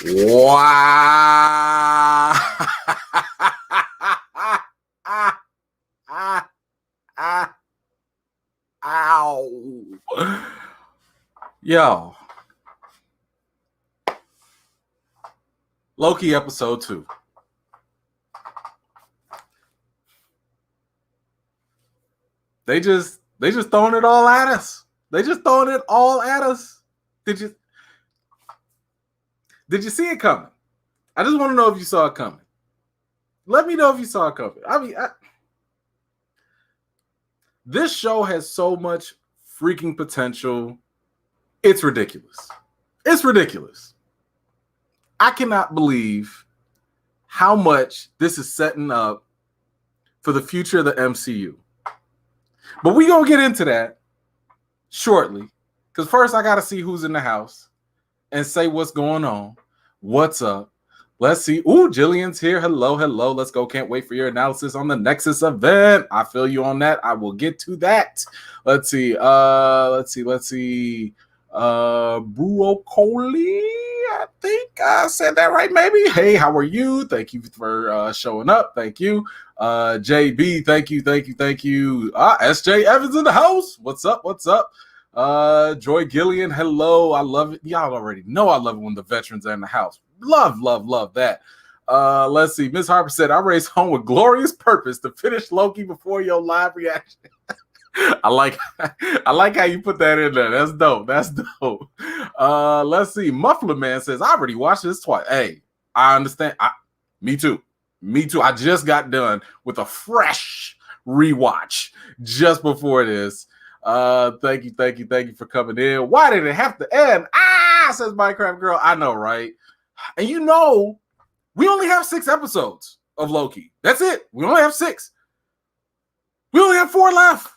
Wow. Ow. Yo. Loki episode 2. They just throwing it all at us. They just throwing it all at us. Did you see it coming? I just want to know if you saw it coming. Let me know if you saw it coming. This show has so much freaking potential. It's ridiculous. It's ridiculous. I cannot believe how much this is setting up for the future of the MCU. But we're going to get into that shortly. Because first I got to see who's in the house and say what's going on. What's up? Let's see. Ooh, Jillian's here. Hello, hello. Let's go. Can't wait for your analysis on the Nexus event. I feel you on that. I will get to that. Let's see. Let's see. Broccoli. I think I said that right, maybe. Hey, how are you? Thank you for showing up. Thank you. JB, thank you. SJ Evans in the house. What's up? Joy Gillian, hello. I love it. Y'all already know I love it when the veterans are in the house. Love that. Let's see. Miss Harper said, I raced home with glorious purpose to finish Loki before your live reaction. I like how you put that in there. That's dope. Let's see. Muffler Man says, I already watched this twice. Hey, I understand. Me too. I just got done with a fresh rewatch just before this. Thank you for coming in. Why did it have to end? Says Minecraft Girl. I know, right? And we only have 6 episodes of Loki. That's it. We only have 6. We only have 4 left.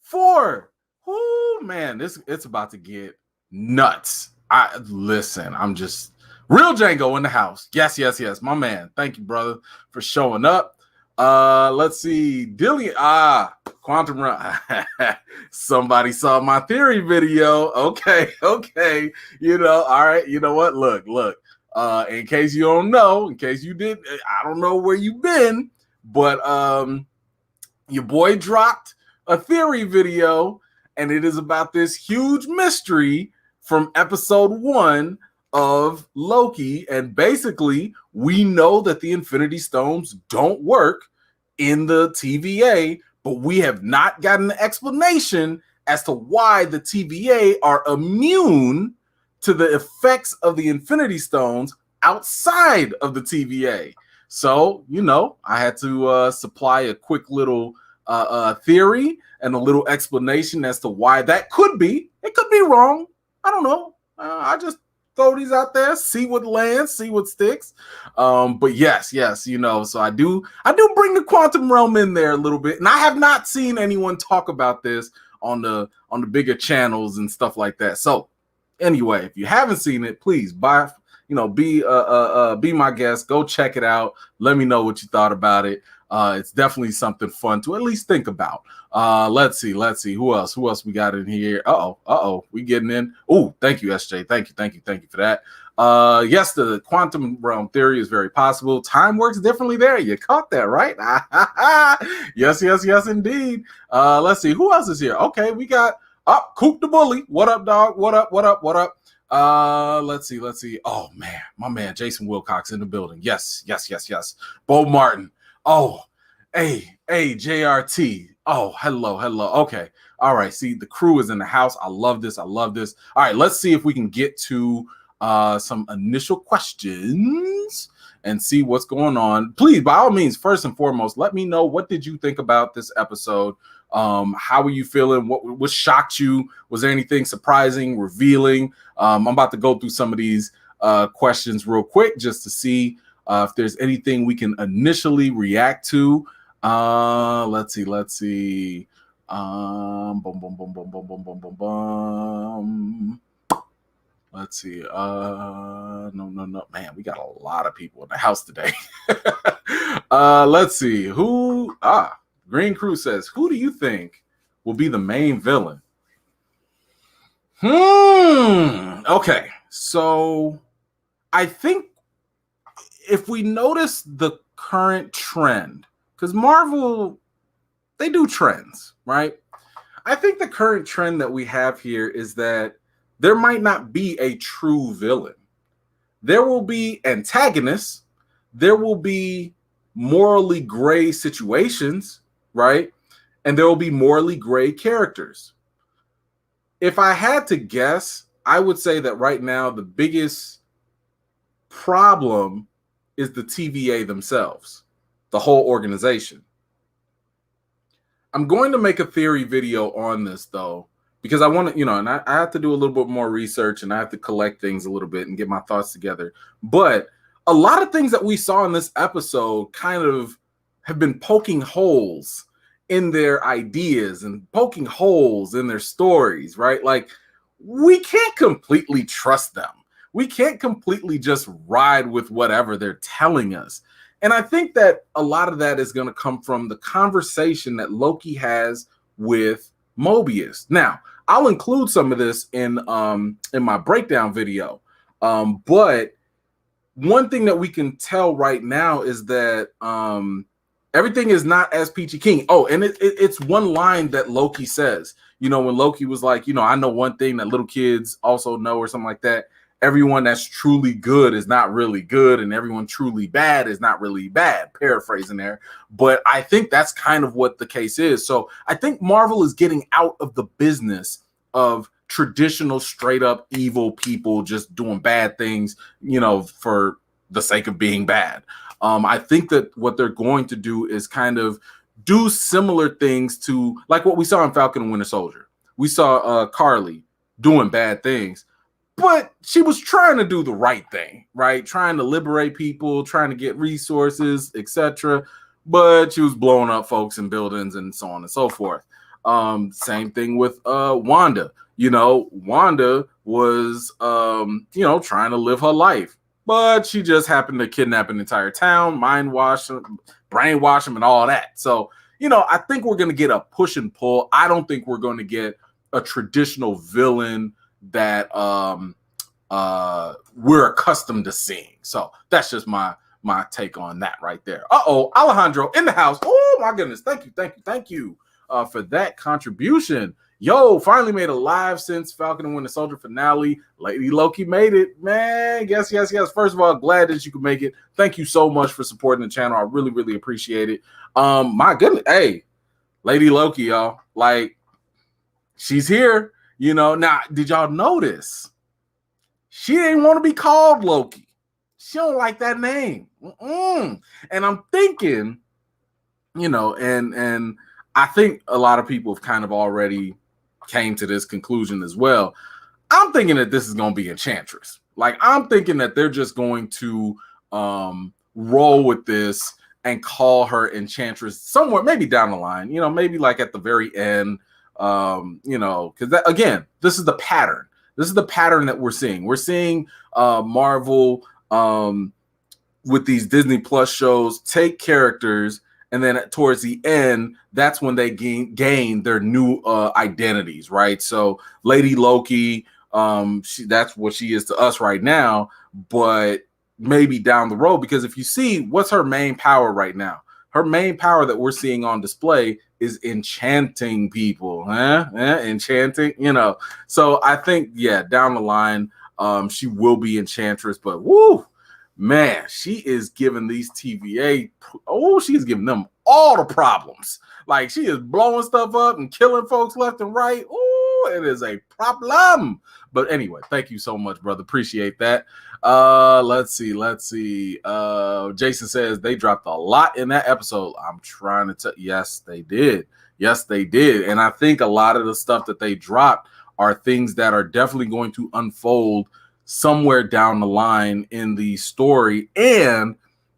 4. Oh man, it's about to get nuts. I'm just real Django in the house. Yes, my man. Thank you, brother, for showing up. Let's see. Dillian. Quantum Run. Somebody saw my theory video. Okay. All right. You know what? Look. In case you don't know, in case you did, I don't know where you've been, but your boy dropped a theory video, and it is about this huge mystery from episode 1 of Loki. And basically, we know that the Infinity Stones don't work in the TVA, but we have not gotten an explanation as to why the TVA are immune to the effects of the Infinity Stones outside of the TVA. So, I had to supply a quick little theory and a little explanation as to why that could be. It could be wrong. I don't know. I just throw these out there, see what lands, see what sticks. But yes, so I do bring the quantum realm in there a little bit, and I have not seen anyone talk about this on the bigger channels and stuff like that. So anyway, if you haven't seen it, please be my guest. Go check it out. Let me know what you thought about it. It's definitely something fun to at least think about. Let's see. Who else we got in here? We getting in. Oh, thank you, SJ. Thank you for that. Yes, the quantum realm theory is very possible. Time works differently there. You caught that, right? Yes, indeed. Let's see. Who else is here? Okay, we got Coop the Bully. What up, dog? What up? Let's see. Oh man, my man Jason Wilcox in the building. Yes. Bo Martin. Oh, hey, JRT. Oh, hello. Okay. All right. See, the crew is in the house. I love this. All right. Let's see if we can get to some initial questions and see what's going on. Please, by all means, first and foremost, let me know, what did you think about this episode? How are you feeling? What shocked you? Was there anything surprising, revealing? I'm about to go through some of these questions real quick just to see if there's anything we can initially react to. Let's see. Boom. Let's see. No. Man, we got a lot of people in the house today. Let's see. Green Crew says, who do you think will be the main villain? Okay. So I think if we notice the current trend, because Marvel, they do trends, right? I think the current trend that we have here is that there might not be a true villain. There will be antagonists. There will be morally gray situations, right? And there will be morally gray characters. If I had to guess, I would say that right now the biggest problem is the TVA themselves, the whole organization. I'm going to make a theory video on this, though, because I want to, and I have to do a little bit more research and I have to collect things a little bit and get my thoughts together. But a lot of things that we saw in this episode kind of have been poking holes in their ideas and poking holes in their stories, right? Like, we can't completely trust them. We can't completely just ride with whatever they're telling us. And I think that a lot of that is going to come from the conversation that Loki has with Mobius. Now, I'll include some of this in my breakdown video. But one thing that we can tell right now is that everything is not as peachy keen. Oh, and it's one line that Loki says, when Loki was like, I know one thing that little kids also know, or something like that. Everyone that's truly good is not really good, and everyone truly bad is not really bad. Paraphrasing there. But I think that's kind of what the case is. So I think Marvel is getting out of the business of traditional straight up evil people just doing bad things, for the sake of being bad. I think that what they're going to do is kind of do similar things to like what we saw in Falcon and Winter Soldier. We saw Carly doing bad things, but she was trying to do the right thing, right? Trying to liberate people, trying to get resources, etc. But she was blowing up folks and buildings and so on and so forth. Same thing with Wanda. Wanda was, trying to live her life, but she just happened to kidnap an entire town, mind wash them, brainwash them, and all that. So, I think we're going to get a push and pull. I don't think we're going to get a traditional villain that we're accustomed to seeing. So that's just my take on that right there. Alejandro in the house. Oh my goodness. Thank you for that contribution. Yo, finally made a live since Falcon and Winter Soldier finale. Lady Loki made it, man. Yes. First of all, glad that you could make it. Thank you so much for supporting the channel. I really, really appreciate it. My goodness. Hey, Lady Loki, y'all. Like, she's here. Now, did y'all notice? She didn't want to be called Loki. She don't like that name. And I'm thinking, and I think a lot of people have kind of already came to this conclusion as well. I'm thinking that this is going to be Enchantress. Like, I'm thinking that they're just going to roll with this and call her Enchantress somewhere, maybe down the line, maybe like at the very end. Because again, this is the pattern. This is the pattern that we're seeing. We're seeing Marvel with these Disney Plus shows take characters, and then towards the end, that's when they gain their new identities, right? So Lady Loki, that's what she is to us right now, but maybe down the road, because if you see what's her main power right now, her main power that we're seeing on display is enchanting people, enchanting, So I think, down the line, she will be Enchantress, but woo, man, she is giving these TVA, she's giving them all the problems. Like, she is blowing stuff up and killing folks left and right. Ooh, it is a problem. But anyway, thank you so much, brother. Appreciate that. Let's see. Jason says they dropped a lot in that episode. I'm trying to tell. Yes, they did. And I think a lot of the stuff that they dropped are things that are definitely going to unfold somewhere down the line in the story. And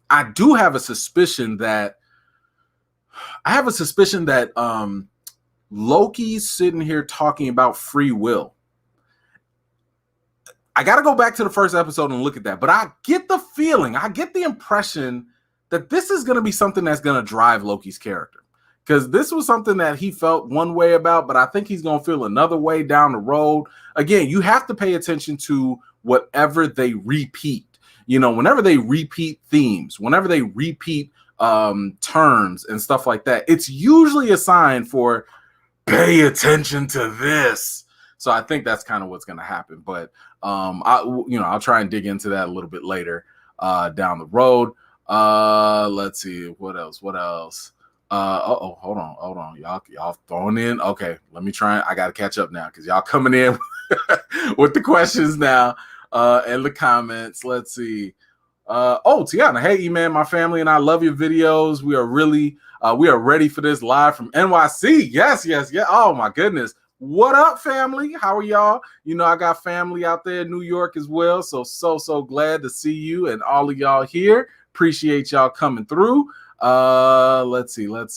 I do have a suspicion that Loki's sitting here talking about free will. I got to go back to the first episode and look at that. But I get the impression that this is going to be something that's going to drive Loki's character. Because this was something that he felt one way about, but I think he's going to feel another way down the road. Again, you have to pay attention to whatever they repeat. You know, whenever they repeat themes, whenever they repeat terms and stuff like that, it's usually a sign for pay attention to this. So I think that's kind of what's going to happen. But I'll try and dig into that a little bit later down the road. Let's see what else. Hold on. Y'all throwing in. Okay, let me try. I got to catch up now because y'all coming in with the questions now and the comments. Let's see. Tiana, hey E-Man, my family and I love your videos. We are ready for this live from NYC. Yes. Oh my goodness. What up, family? How are y'all? You know, I got family out there in New York as well. So glad to see you and all of y'all here. Appreciate y'all coming through. Let's see. Super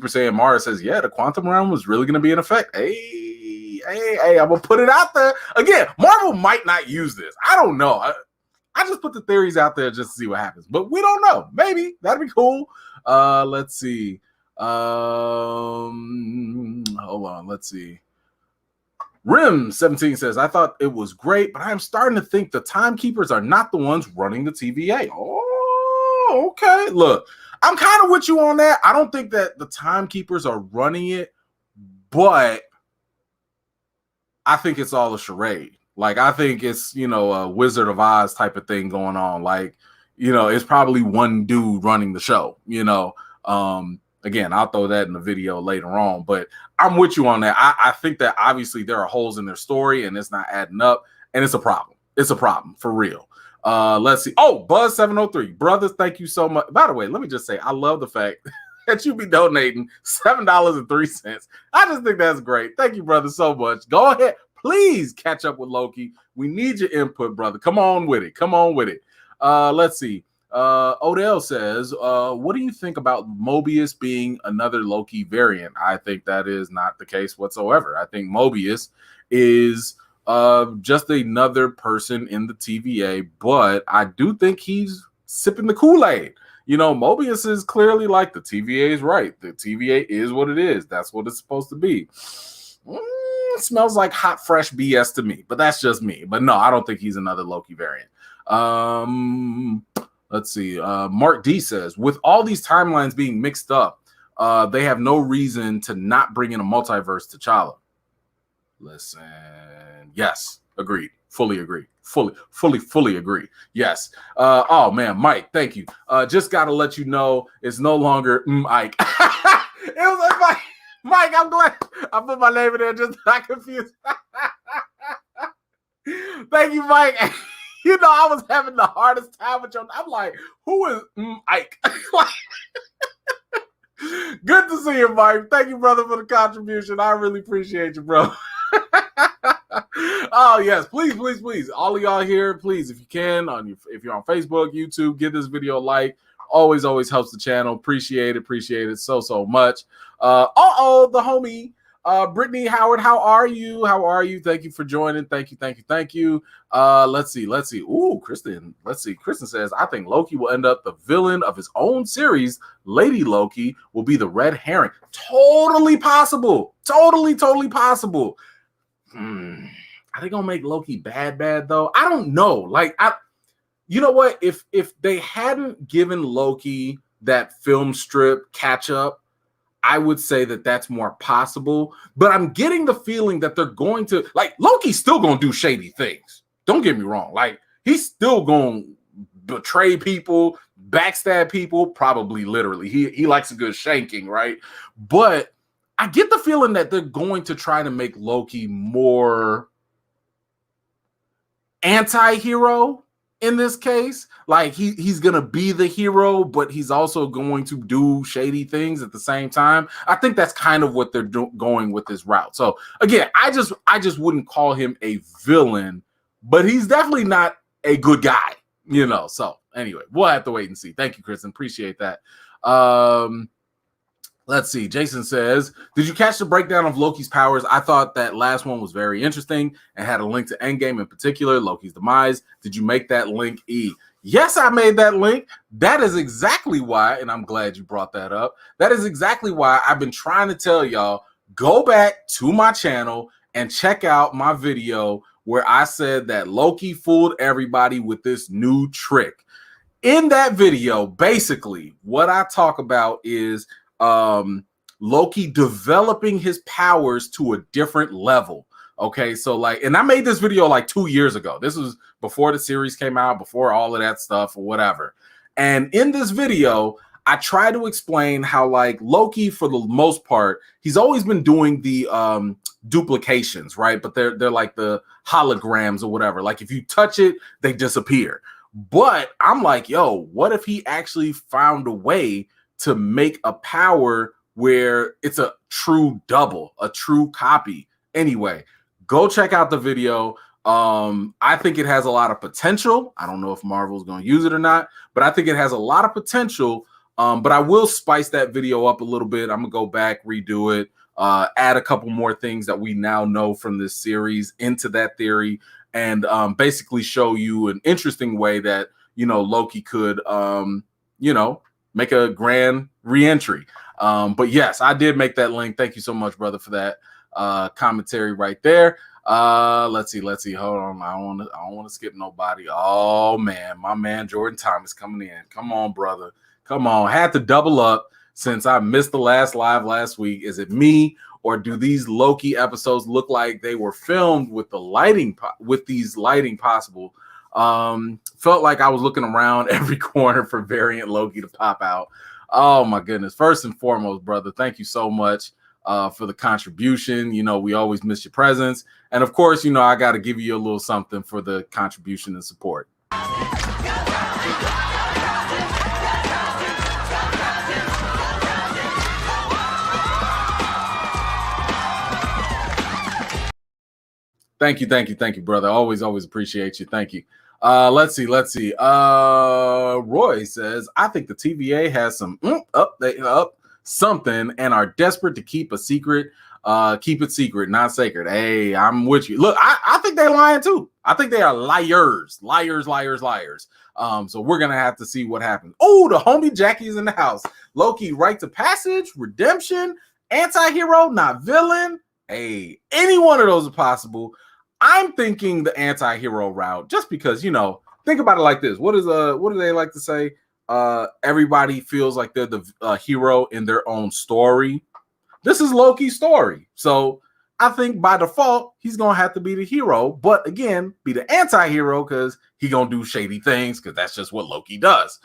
Saiyan Mara says, yeah, the quantum realm was really going to be in effect. Hey, I'm going to put it out there. Again, Marvel might not use this. I don't know. I just put the theories out there just to see what happens. But we don't know. Maybe. That'd be cool. Let's see. Hold on. Let's see. Rim17 says, I thought it was great, but I'm starting to think the timekeepers are not the ones running the TVA. Oh, okay. Look, I'm kind of with you on that. I don't think that the timekeepers are running it, but I think it's all a charade. Like, I think it's, a Wizard of Oz type of thing going on. Like, it's probably one dude running the show, Again, I'll throw that in the video later on, but I'm with you on that. I think that obviously there are holes in their story and it's not adding up, and it's a problem. It's a problem for real. Let's see. Oh, Buzz703. Brothers, thank you so much. By the way, let me just say, I love the fact that you be donating $7.03. I just think that's great. Thank you, brother, so much. Go ahead. Please catch up with Loki. We need your input, brother. Come on with it. Let's see. Odell says, what do you think about Mobius being another Loki variant? I think that is not the case whatsoever. I think Mobius is just another person in the TVA, but I do think he's sipping the Kool-Aid. Mobius is clearly like, the TVA is right. The TVA is what it is. That's what it's supposed to be. It smells like hot, fresh BS to me, but that's just me. But no, I don't think he's another Loki variant. Let's see. Mark D says, with all these timelines being mixed up, they have no reason to not bring in a multiverse T'Challa. Listen. Yes. Agreed. Fully agree. Fully agree. Yes. Oh, man. Mike, thank you. Just got to let you know it's no longer Ike. It was like Mike, I'm glad I put my name in there just not confused. Thank you, Mike. I was having the hardest time with you. I'm like, who is Ike? Good to see you, Mike. Thank you, brother, for the contribution. I really appreciate you, bro. Oh, yes. Please. All of y'all here, please, if you can, if you're on Facebook, YouTube, give this video a like. Always helps the channel. Appreciate it so much. The homie. Brittany Howard, how are you? Thank you for joining. Thank you. Let's see. Ooh, Kristen. Let's see. Kristen says, I think Loki will end up the villain of his own series. Lady Loki will be the red herring. Totally possible. Totally possible. Are they gonna make Loki bad though? I don't know. Like, you know what? If they hadn't given Loki that film strip catch up, I would say that that's more possible, but I'm getting the feeling that they're going to, like, Loki's still going to do shady things. Don't get me wrong. Like, he's still going to betray people, backstab people, probably literally. He likes a good shanking, right? But I get the feeling that they're going to try to make Loki more anti-hero in this case. Like, he's going to be the hero, but he's also going to do shady things at the same time. I think that's kind of what they're going with this route. So again, I just wouldn't call him a villain, but he's definitely not a good guy, So anyway, we'll have to wait and see. Thank you, Kristen. Appreciate that. Let's see. Jason says, did you catch the breakdown of Loki's powers? I thought that last one was very interesting and had a link to Endgame, in particular, Loki's demise. Did you make that link, E? Yes, I made that link. That is exactly why, and I'm glad you brought that up. That is exactly why I've been trying to tell y'all, go back to my channel and check out my video where I said that Loki fooled everybody with this new trick. In that video, basically, what I talk about is Loki developing his powers to a different level. Okay, so like, and I made this video like 2 years ago. This was before the series came out, before all of that stuff or whatever. And in this video, I try to explain how like Loki, for the most part, he's always been doing the duplications, right? But they're like the holograms or whatever. Like if you touch it, they disappear. But I'm like, yo, what if he actually found a way to make a power where it's a true double, a true copy? Anyway, go check out the video. I think it has a lot of potential. I don't know if Marvel's going to use it or not, but I think it has a lot of potential. But I will spice that video up a little bit. I'm going to go back, redo it, add a couple more things that we now know from this series into that theory, and basically show you an interesting way that, you know, Loki could, you know, make a grand re-entry. But yes, I did make that link. Thank you so much, brother, for that commentary right there. Let's see. Hold on. I don't want to skip nobody. Oh man, my man Jordan Thomas coming in. Come on, brother. Come on. Had to double up since I missed the last live last week. Is it me, or do these Loki episodes look like they were filmed with the lighting, with these lighting possible? Felt like I was looking around every corner for variant Loki to pop out. Oh my goodness. First and foremost, brother, thank you so much for the contribution. You know, we always miss your presence. And of course, you know, I got to give you a little something for the contribution and support. Thank you, brother. Always appreciate you. Thank you. Let's see. Roy says, I think the TVA has some something and are desperate to keep a secret. Keep it secret, not sacred. Hey, I'm with you. Look, I think they're lying too. I think they are liars. So we're gonna have to see what happens. Oh, the homie Jackie's in the house. Loki, rite of passage, redemption, anti-hero, not villain. Hey, any one of those are possible. I'm thinking the anti-hero route, just because, you know, think about it like this. What do they like to say? Everybody feels like they're the hero in their own story. This is Loki's story. So I think by default, he's going to have to be the hero. But again, be the anti-hero because he's going to do shady things because that's just what Loki does.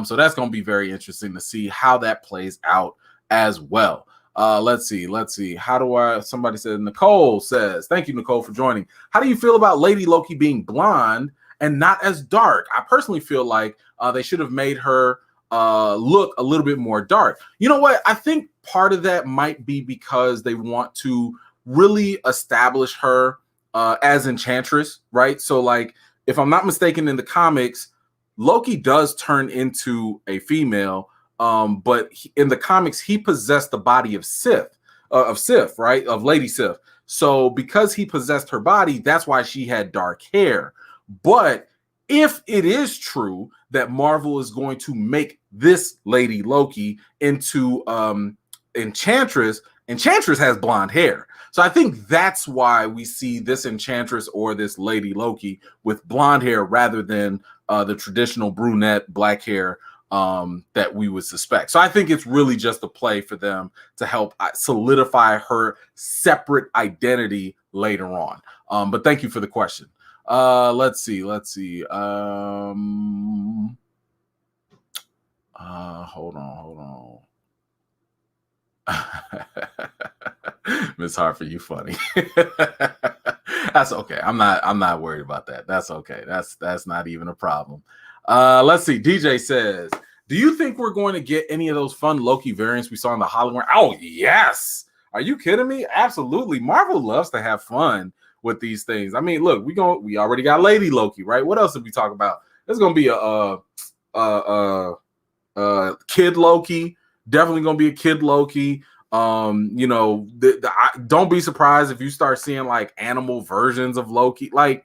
So that's going to be very interesting to see how that plays out as well. Let's see. Somebody said, Nicole says, thank you, Nicole, for joining. How do you feel about Lady Loki being blonde and not as dark? I personally feel like they should have made her look a little bit more dark. You know what? I think part of that might be because they want to really establish her as Enchantress, right? So like, if I'm not mistaken, in the comics, Loki does turn into a female. But in the comics, he possessed the body of Sif, right? Of Lady Sif. So because he possessed her body, that's why she had dark hair. But if it is true that Marvel is going to make this Lady Loki into Enchantress, Enchantress has blonde hair. So I think that's why we see this Enchantress or this Lady Loki with blonde hair rather than the traditional brunette black hair that we would suspect. So I think it's really just a play for them to help solidify her separate identity later on. But thank you for the question. Let's see. Hold on. Miss Hartford, you funny. That's okay. I'm not worried about that. That's okay. That's not even a problem. Let's see. DJ says, do you think we're going to get any of those fun Loki variants we saw in the hologram? Oh, yes. Are you kidding me? Absolutely. Marvel loves to have fun with these things. I mean, look, we already got Lady Loki, right? What else did we talk about? There's going to be a kid Loki. Definitely going to be a kid Loki. You know, don't be surprised if you start seeing like animal versions of Loki. Like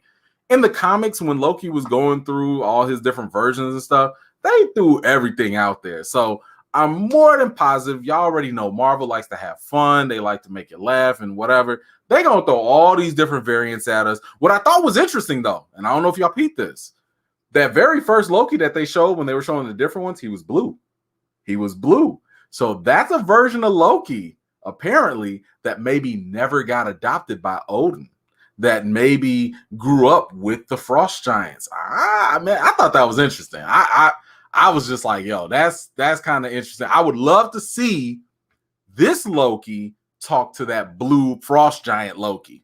in the comics, when Loki was going through all his different versions and stuff, they threw everything out there. So I'm more than positive. Y'all already know Marvel likes to have fun. They like to make you laugh and whatever. They're going to throw all these different variants at us. What I thought was interesting, though, and I don't know if y'all peeped this, that very first Loki that they showed when they were showing the different ones, he was blue. He was blue. So that's a version of Loki, apparently, that maybe never got adopted by Odin, that maybe grew up with the Frost Giants. Man, I thought that was interesting. I was just like, yo, that's kind of interesting. I would love to see this Loki talk to that blue Frost Giant Loki.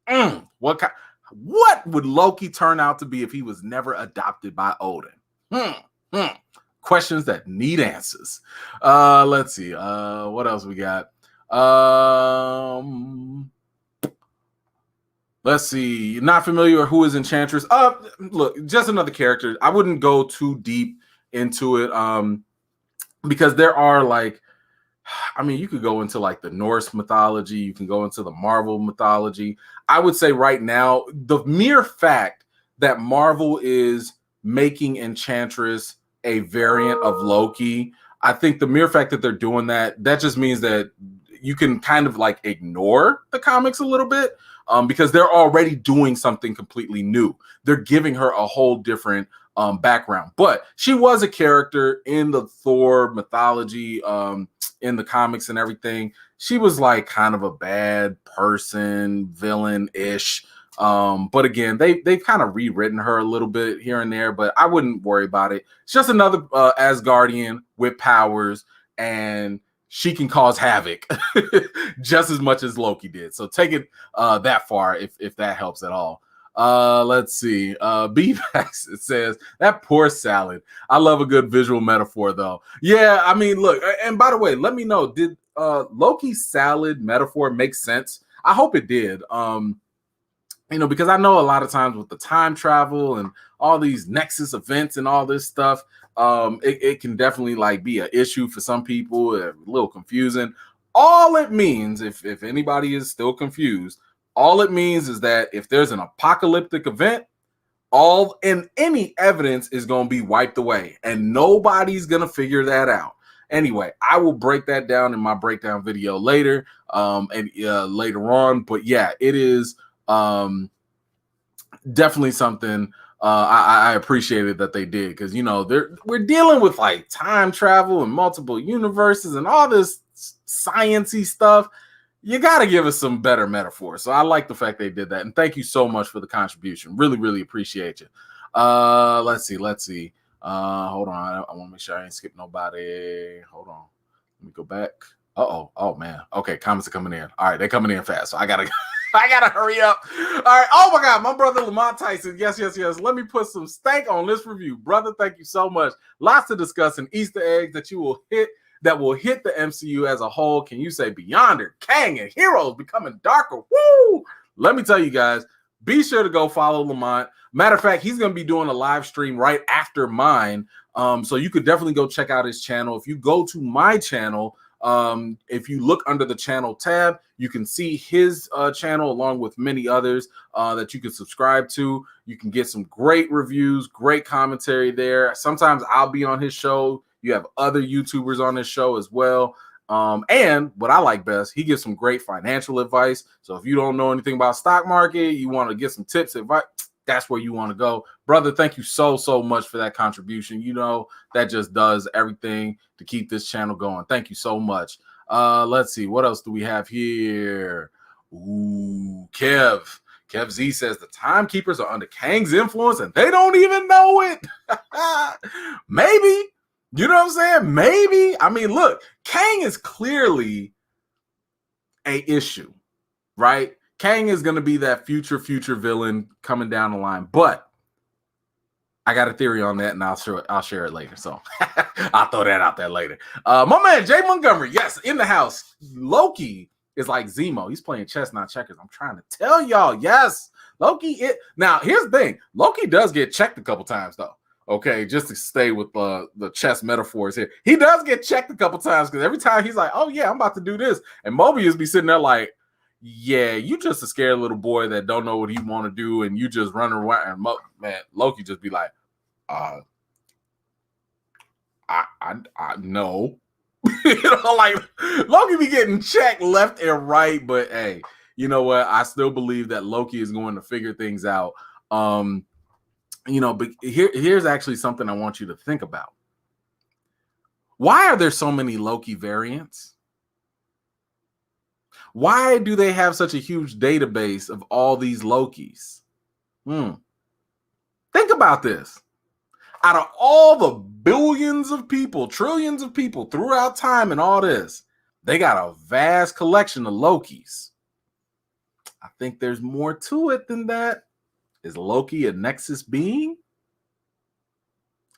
What would Loki turn out to be if he was never adopted by Odin? Questions that need answers. Let's see. What else we got? Let's see. You're not familiar with who is Enchantress? Look, just another character. I wouldn't go too deep into it because there are like, I mean, you could go into like the Norse mythology, you can go into the Marvel mythology. I would say right now, the mere fact that Marvel is making Enchantress a variant of Loki, I think the mere fact that they're doing that just means that you can kind of like ignore the comics a little bit because they're already doing something completely new. They're giving her a whole different background, but she was a character in the Thor mythology, in the comics and everything. She was like kind of a bad person, villain-ish. But again, they've kind of rewritten her a little bit here and there, but I wouldn't worry about it. It's just another Asgardian with powers, and she can cause havoc just as much as Loki did. So take it that far if that helps at all. Let's see. B-Vax, it says, that poor salad. I love a good visual metaphor, though. Yeah, I mean, look, and by the way, let me know, did Loki's salad metaphor make sense? I hope it did. Because I know a lot of times with the time travel and all these Nexus events and all this stuff, it can definitely like be an issue for some people, a little confusing. All it means, if anybody is still confused, all it means is that if there's an apocalyptic event, any evidence is going to be wiped away, and nobody's going to figure that out. Anyway, I will break that down in my breakdown video later, later on. But yeah, it is definitely something I appreciated that they did, because we're dealing with like time travel and multiple universes and all this sciencey stuff. You got to give us some better metaphors. So I like the fact they did that. And thank you so much for the contribution. Really, really appreciate you. Let's see. Hold on. I want to make sure I ain't skip nobody. Hold on. Let me go back. Uh-oh. Oh, man. Okay, comments are coming in. All right, they're coming in fast. So I got to hurry up. All right. Oh, my God. My brother Lamont Tyson. Yes. Let me put some stank on this review. Brother, thank you so much. Lots to discuss and Easter eggs that will hit the MCU as a whole. Can you say Beyonder, Kang, and Heroes becoming darker? Woo! Let me tell you guys, be sure to go follow Lamont. Matter of fact, he's going to be doing a live stream right after mine. So you could definitely go check out his channel. If you go to my channel, if you look under the channel tab, you can see his channel along with many others that you can subscribe to. You can get some great reviews, great commentary there. Sometimes I'll be on his show. You have other YouTubers on this show as well. And what I like best, he gives some great financial advice. So if you don't know anything about stock market, you want to get some tips, advice, that's where you want to go. Brother, thank you so much for that contribution. That just does everything to keep this channel going. Thank you so much. Let's see. What else do we have here? Ooh, Kev Z says the timekeepers are under Kang's influence and they don't even know it. Maybe. You know what I'm saying? Maybe. I mean, look, Kang is clearly an issue, right? Kang is going to be that future villain coming down the line. But I got a theory on that, and I'll share it later. So I'll throw that out there later. My man, Jay Montgomery, yes, in the house. Loki is like Zemo. He's playing chess, not checkers. I'm trying to tell y'all, yes. Loki, now, here's the thing. Loki does get checked a couple times, though. Okay, just to stay with the chess metaphors here. He does get checked a couple times because every time he's like, oh, yeah, I'm about to do this. And Mobius be sitting there like, yeah, you just a scared little boy that don't know what he want to do, and you just run around. And man, Loki just be like, I no. Like Loki be getting checked left and right, but hey, you know what? I still believe that Loki is going to figure things out. But here's actually something I want you to think about. Why are there so many Loki variants? Why do they have such a huge database of all these Lokis? Think about this. Out of all the billions of people, trillions of people throughout time and all this, they got a vast collection of Lokis. I think there's more to it than that. Is Loki a Nexus being?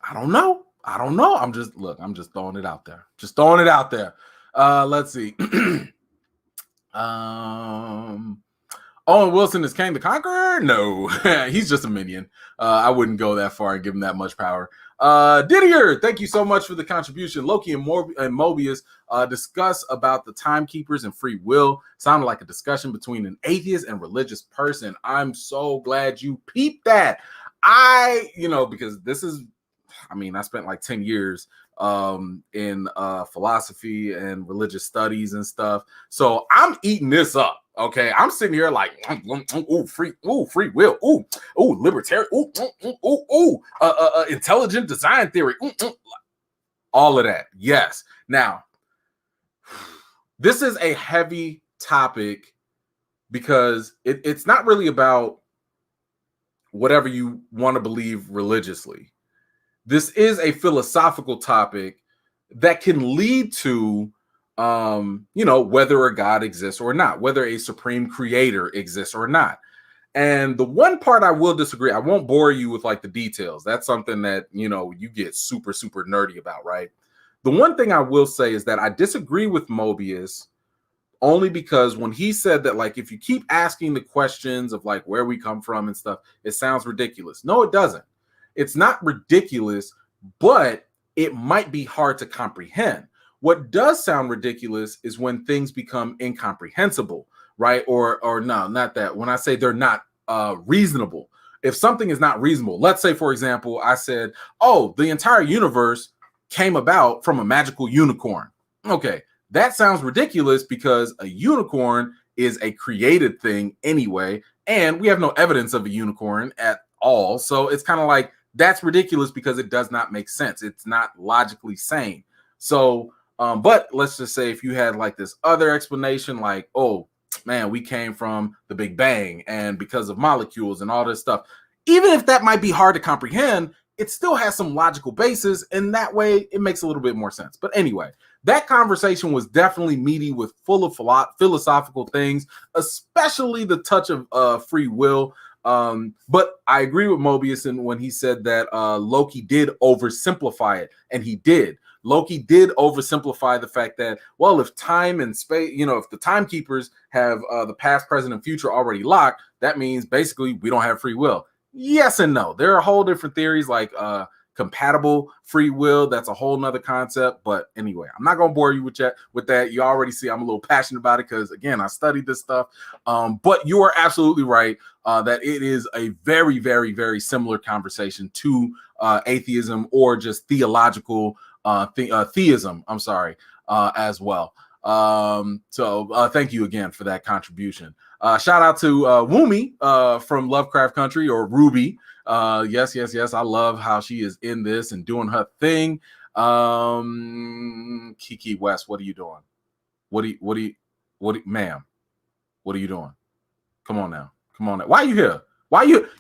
I don't know. I'm just throwing it out there. Let's see. Owen Wilson is Kang the Conqueror? No, he's just a minion. I wouldn't go that far and give him that much power. Didier, thank you so much for the contribution. Loki and Mobius discuss about the timekeepers and free will. Sounded like a discussion between an atheist and religious person. I'm so glad you peeped that. Because this is, I spent like 10 years in philosophy and religious studies and stuff. So I'm eating this up. Okay, I'm sitting here like, free will, libertarian, intelligent design theory, all of that. Yes. Now, this is a heavy topic because it's not really about whatever you want to believe religiously. This is a philosophical topic that can lead to whether a God exists or not, whether a supreme creator exists or not. And the one part I will disagree, I won't bore you with like the details. That's something that, you get super, super nerdy about, right? The one thing I will say is that I disagree with Mobius only because when he said that, like, if you keep asking the questions of like where we come from and stuff, it sounds ridiculous. No, it doesn't. It's not ridiculous, but it might be hard to comprehend. What does sound ridiculous is when things become incomprehensible, right? Or no, not that. When I say they're not reasonable, if something is not reasonable, let's say, for example, I said, oh, the entire universe came about from a magical unicorn. Okay, that sounds ridiculous because a unicorn is a created thing anyway, and we have no evidence of a unicorn at all. So it's kind of like, that's ridiculous because it does not make sense. It's not logically sane. So, but let's just say if you had like this other explanation, like, oh man, we came from the Big Bang and because of molecules and all this stuff, even if that might be hard to comprehend, it still has some logical basis, and that way it makes a little bit more sense. But anyway, that conversation was definitely meaty with full of philosophical things, especially the touch of free will. But I agree with Mobius when he said that Loki did oversimplify it, and he did. Loki did oversimplify the fact that, well, if time and space, if the timekeepers have the past, present, and future already locked, that means basically we don't have free will. Yes and no. There are whole different theories like compatible free will. That's a whole nother concept. But anyway, I'm not going to bore you with that. You already see I'm a little passionate about it because, again, I studied this stuff. But you are absolutely right that it is a very, very, very similar conversation to atheism or just theological theism. I'm sorry, as well. So thank you again for that contribution. Shout out to Wunmi from Lovecraft Country, or Ruby. Yes. I love how she is in this and doing her thing. Kiki West, what are you doing? Ma'am, what are you doing? Come on now. Why are you here?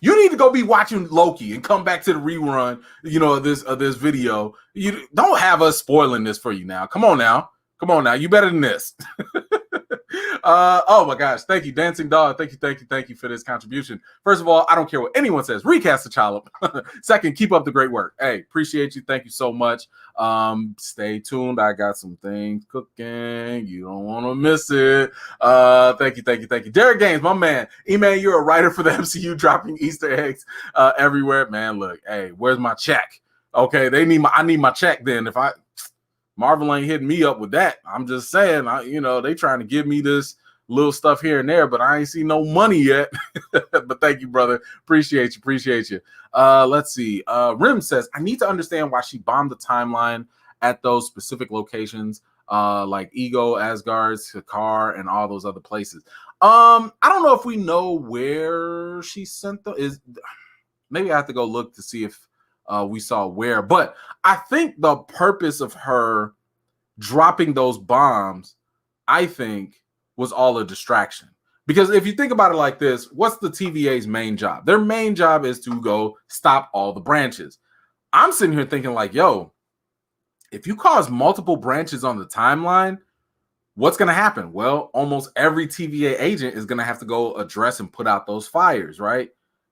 You need to go be watching Loki and come back to the rerun, this video. You don't have us spoiling this for you now. Come on now. You better than this. Oh my gosh. Thank you, Dancing Dog. Thank you for this contribution. First of all, I don't care what anyone says. Recast the child. Second, keep up the great work. Hey, appreciate you. Thank you so much. Stay tuned. I got some things cooking. You don't want to miss it. Thank you. Derek Gaines, my man. E-Man, you're a writer for the MCU, dropping Easter eggs everywhere. Man, look, hey, where's my check? Okay, I need my check then. If Marvel ain't hitting me up with that. I'm just saying, they trying to give me this little stuff here and there, but I ain't seen no money yet. But thank you, brother. Appreciate you. Let's see. Rim says, I need to understand why she bombed the timeline at those specific locations. like Ego, Asgard, Sakaar, and all those other places. I don't know if we know where she sent them. Maybe I have to go look to see if we saw where. But I think the purpose of her dropping those bombs, I think, was all a distraction. Because if you think about it like this, what's the TVA's main job? Their main job is to go stop all the branches. I'm sitting here thinking like, yo, if you cause multiple branches on the timeline, what's going to happen? Well, almost every TVA agent is going to have to go address and put out those fires, right?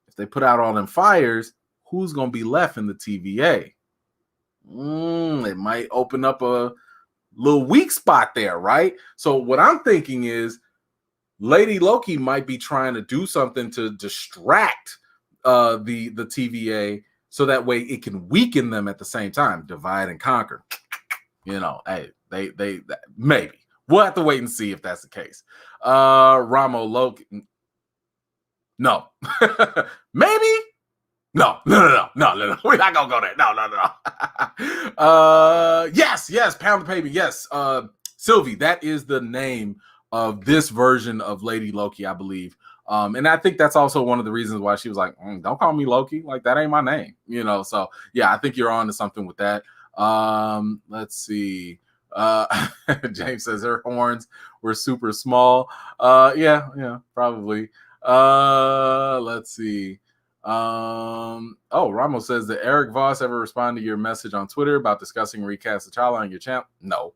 If they put out all them fires, who's going to be left in the TVA? It might open up a little weak spot there, right? So what I'm thinking is Lady Loki might be trying to do something to distract the TVA, so that way it can weaken them at the same time, divide and conquer. You know, hey, they maybe we'll have to wait and see if that's the case. Ramo Loki, no, maybe. No. We're not gonna go there. No. Yes, Pound the Pavement. Yes, Sylvie, that is the name of this version of Lady Loki, I believe. And I think that's also one of the reasons why she was like, don't call me Loki. Like, that ain't my name, you know? So yeah, I think you're on to something with that. Let's see. James says her horns were super small. Yeah, probably. Let's see. Ramos says, did Eric Voss ever respond to your message on Twitter about discussing recast T'Challa on your channel? No.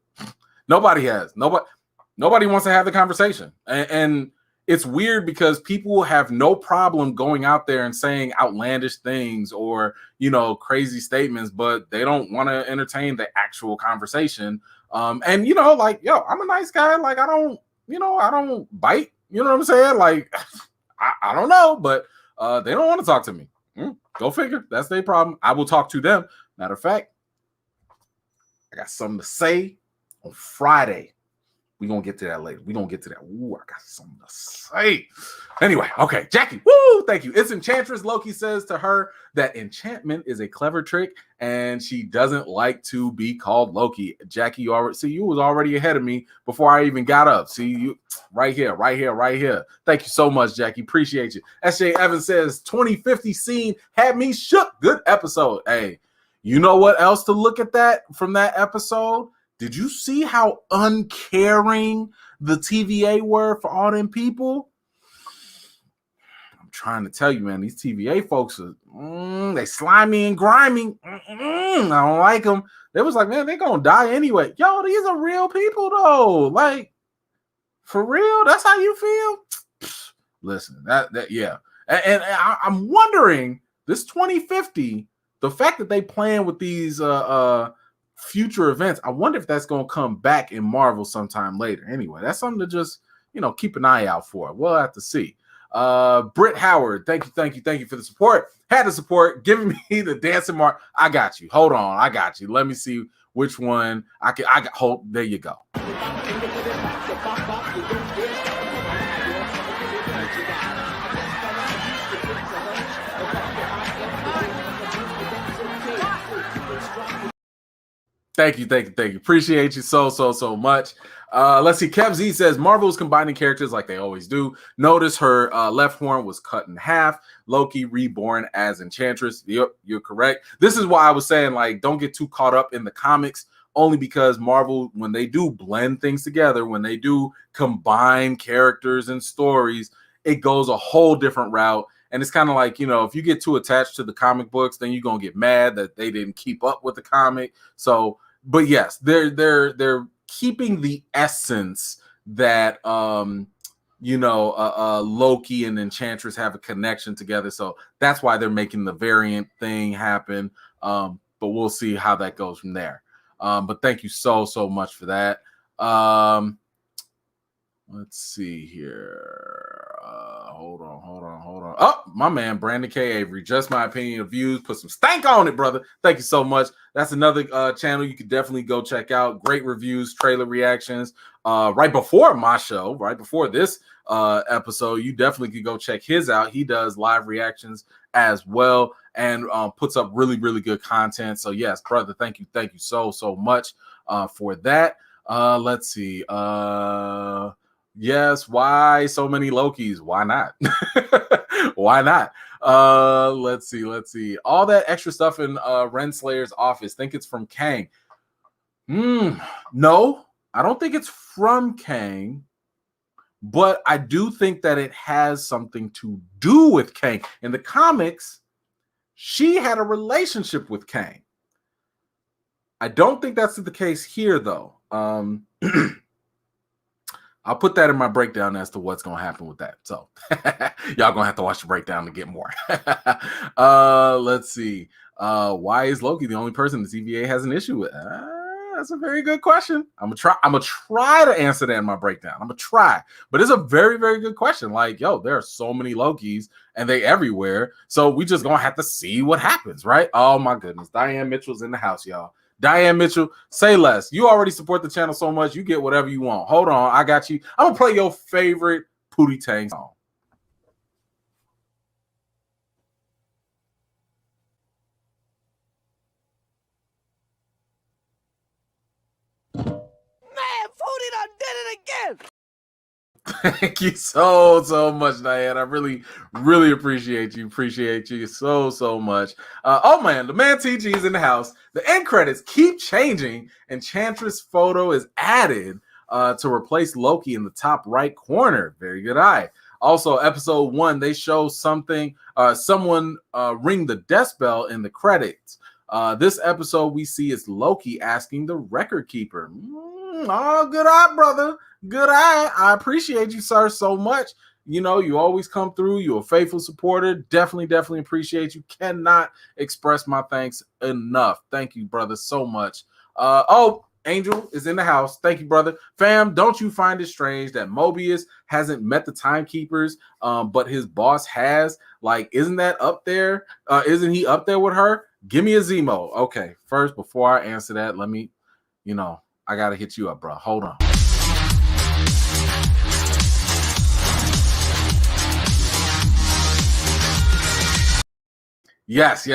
Nobody has. Nobody wants to have the conversation. And it's weird because people have no problem going out there and saying outlandish things or, you know, crazy statements, but they don't want to entertain the actual conversation. And, you know, like, yo, I'm a nice guy. Like, I don't bite. You know what I'm saying? Like, I don't know, but they don't want to talk to me. Go figure. That's their problem. I will talk to them. Matter of fact, I got something to say on Friday. We're going to get to that later. We're going to get to that. Ooh, I got something to say. Anyway, okay. Jackie, woo, thank you. It's Enchantress. Loki says to her that enchantment is a clever trick and she doesn't like to be called Loki. Jackie, you was already ahead of me before I even got up. See, you right here. Thank you so much, Jackie. Appreciate you. SJ Evans says 2050 scene had me shook. Good episode. Hey, you know what else to look at that from that episode? Did you see how uncaring the TVA were for all them people? I'm trying to tell you, man, these TVA folks are they slimy and grimy. I don't like them. They was like, man, they're gonna die anyway. Yo, these are real people though. Like, for real? That's how you feel? Listen, that yeah. And I'm wondering, this 2050, the fact that they playing with these future events, I wonder if that's going to come back in Marvel sometime later. Anyway, that's something to just, you know, keep an eye out for. We'll have to see. Britt Howard, thank you for the support. Had the support, giving me the dancing mark. I got you. Hold on, I got you. Let me see which one I got. Hold, there you go. Thank you. Appreciate you so much. Let's see. Kev Z says Marvel is combining characters like they always do. Notice her left horn was cut in half. Loki reborn as Enchantress. Yep, you're correct. This is why I was saying, like, don't get too caught up in the comics, only because Marvel, when they do blend things together, when they do combine characters and stories, it goes a whole different route. And it's kind of like, you know, if you get too attached to the comic books, then you're going to get mad that they didn't keep up with the comic. So, but yes, they're keeping the essence that Loki and Enchantress have a connection together. So that's why they're making the variant thing happen. But we'll see how that goes from there. But thank you so much for that. Let's see here. Hold on. Oh, my man, Brandon K. Avery. Just my opinion of views. Put some stank on it, brother. Thank you so much. That's another channel you could definitely go check out. Great reviews, trailer reactions. Right before my show, right before this episode, you definitely could go check his out. He does live reactions as well and puts up really good content. So yes, brother, thank you so much for that. Let's see. Yes, why so many Lokis? Why not? Why not? Let's see. All that extra stuff in Renslayer's office. Think it's from Kang. No, I don't think it's from Kang, but I do think that it has something to do with Kang. In the comics, she had a relationship with Kang. I don't think that's the case here, though. I'll put that in my breakdown as to what's going to happen with that. So y'all going to have to watch the breakdown to get more. Let's see. Why is Loki the only person the TVA has an issue with? That's a very good question. I'm gonna try to answer that in my breakdown. I'm gonna try, but it's a very, very good question. Like, yo, there are so many Lokis and they everywhere. So we just gonna have to see what happens, right? Oh my goodness. Diane Mitchell's in the house, y'all. Diane Mitchell, say less. You already support the channel so much, you get whatever you want. Hold on, I got you. I'm gonna play your favorite Pootie Tang song. Done did it again. Thank you so much, Diane. I really appreciate you. Appreciate you so much. Oh man, the man TG is in the house. The end credits keep changing. Enchantress photo is added to replace Loki in the top right corner. Very good eye. Also, episode 1, they show something. Someone ring the death bell in the credits. This episode we see is Loki asking the record keeper. Oh, good eye, brother. Good eye. I appreciate you, sir, so much. You know, you always come through. You're a faithful supporter. Definitely appreciate you. Cannot express my thanks enough. Thank you, brother, so much. Oh, Angel is in the house. Thank you, brother. Fam, don't you find it strange that Mobius hasn't met the timekeepers, but his boss has? Like, isn't that up there? Isn't he up there with her? Give me a Zemo. Okay, first, before I answer that, let me, I got to hit you up, bro. Hold on. Yes.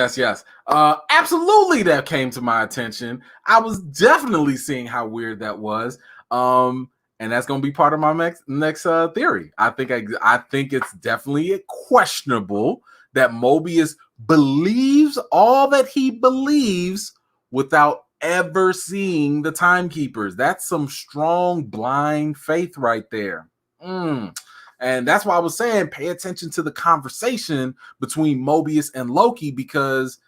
Absolutely, that came to my attention. I was definitely seeing how weird that was. And that's going to be part of my next theory. I think it's definitely questionable that Mobius believes all that he believes without ever seeing the timekeepers. That's some strong blind faith right there. And that's why I was saying pay attention to the conversation between Mobius and Loki, because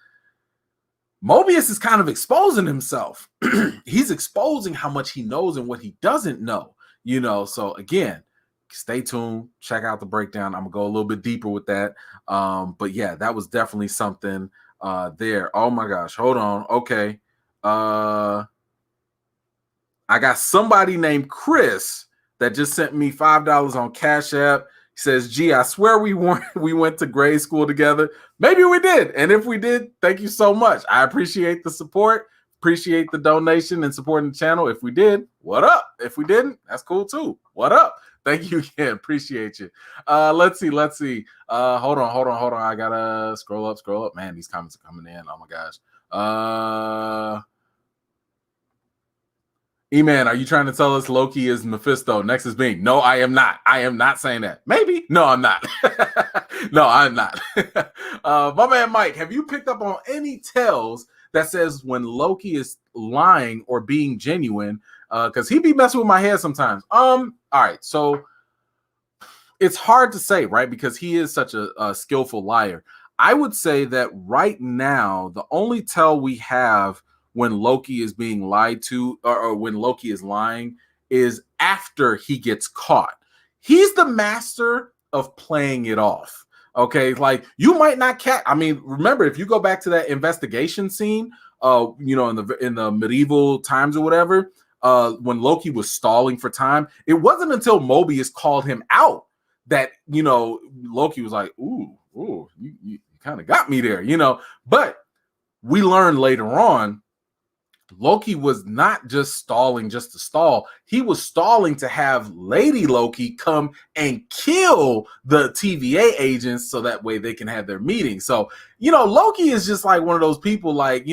Mobius is kind of exposing himself. He's exposing how much he knows and what he doesn't know, So again, stay tuned, check out the breakdown. I'm gonna go a little bit deeper with that. But yeah, that was definitely something there. Oh my gosh, hold on. Okay. I got somebody named Chris that just sent me $5 on Cash App. He says, gee, I swear we went to grade school together. Maybe we did. And if we did, thank you so much. I appreciate the support, appreciate the donation and supporting the channel. If we did, what up? If we didn't, that's cool too. What up? Thank you again. Appreciate you. Let's see. Hold on. I gotta scroll up. Man, these comments are coming in. Oh my gosh. E-Man, are you trying to tell us Loki is Mephisto? Next is Being. No, I am not. I am not saying that. Maybe. No, I'm not. No, I'm not. My man Mike, have you picked up on any tells that says when Loki is lying or being genuine? Because he be messing with my head sometimes. All right, so it's hard to say, right? Because he is such a skillful liar. I would say that right now, the only tell we have when Loki is being lied to, or when Loki is lying, is after he gets caught. He's the master of playing it off. Okay, like you might not catch. I mean, remember if you go back to that investigation scene, in the medieval times or whatever, when Loki was stalling for time, it wasn't until Mobius called him out that Loki was like, "Ooh, you kind of got me there," But we learned later on, Loki was not just stalling just to stall. He was stalling to have Lady Loki come and kill the TVA agents so that way they can have their meeting. So, Loki is just like one of those people, like,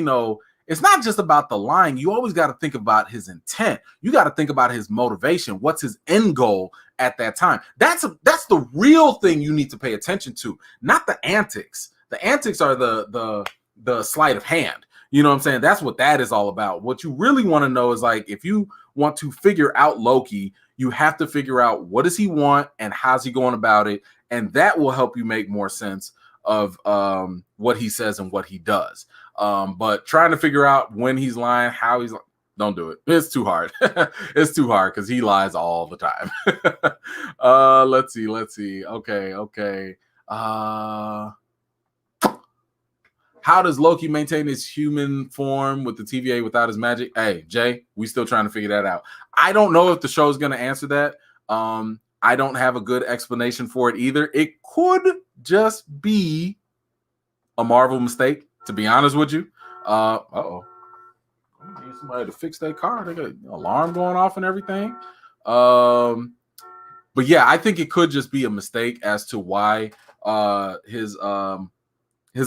it's not just about the lying. You always got to think about his intent. You got to think about his motivation. What's his end goal at that time? That's the real thing you need to pay attention to, not the antics. The antics are the sleight of hand. You know what I'm saying? That's what that is all about. What you really want to know is, like, if you want to figure out Loki, you have to figure out what does he want and how's he going about it. And that will help you make more sense of what he says and what he does. But trying to figure out when he's lying, how he's lying, don't do it. It's too hard. It's too hard because he lies all the time. Let's see. Okay. How does Loki maintain his human form with the TVA without his magic? Hey, Jay, we still trying to figure that out. I don't know if the show is going to answer that. I don't have a good explanation for it either. It could just be a Marvel mistake, to be honest with you. Uh-oh. I need somebody to fix that car. They got an alarm going off and everything. But yeah, I think it could just be a mistake as to why his